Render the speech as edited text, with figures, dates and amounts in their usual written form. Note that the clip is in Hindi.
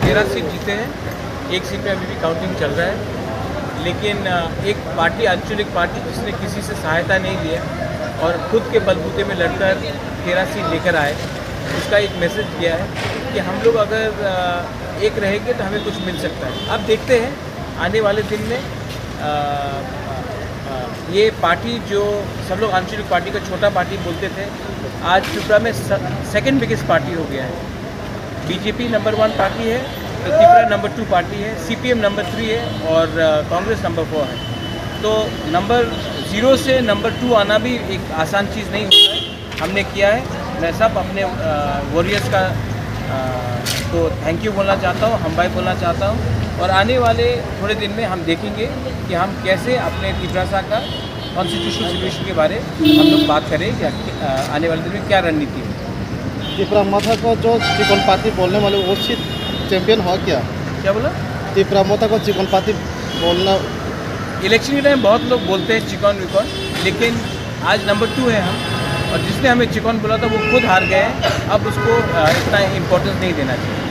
13 सीट जीते हैं, एक सीट में अभी भी काउंटिंग चल रहा है। लेकिन एक पार्टी, आंचलिक पार्टी जिसने किसी से सहायता नहीं ली है और खुद के बलबूते में लड़कर 13 सीट लेकर आए, उसका एक मैसेज दिया है कि हम लोग अगर एक रहेंगे तो हमें कुछ मिल सकता है। अब देखते हैं आने वाले दिन में ये पार्टी जो सब लोग आंचलिक पार्टी का छोटा पार्टी बोलते थे, आज त्रिपुरा में सेकंड बिगेस्ट पार्टी हो गया है। बीजेपी नंबर 1 पार्टी है, तो त्रिपुरा नंबर 2 पार्टी है, सीपीएम नंबर 3 है और कांग्रेस नंबर 4 है। तो नंबर 0 से नंबर 2 आना भी एक आसान चीज़ नहीं होता है, हमने किया है। मैं सब अपने वॉरियर्स का तो थैंक यू बोलना चाहता हूँ, हम भाई बोलना चाहता हूँ। और आने वाले थोड़े दिन में हम देखेंगे कि हम कैसे अपने त्रिपुरा का कॉन्स्टिट्यूशनल सोल्यूशन के बारे में हम लोग बात करें कि आने वाले दिन में क्या रणनीति है। त्रिपुरा मोथा को जो चिकन पाती बोलने वाले वो सीट चैंपियन हो क्या बोला? त्रिपुरा मोथा को चिकन पाती बोलना, इलेक्शन के टाइम बहुत लोग बोलते हैं चिकन विकॉन, लेकिन आज नंबर 2 है हम, और जिसने हमें चिकन बोला था वो खुद हार गए हैं। अब उसको इतना इम्पोर्टेंस नहीं देना चाहिए।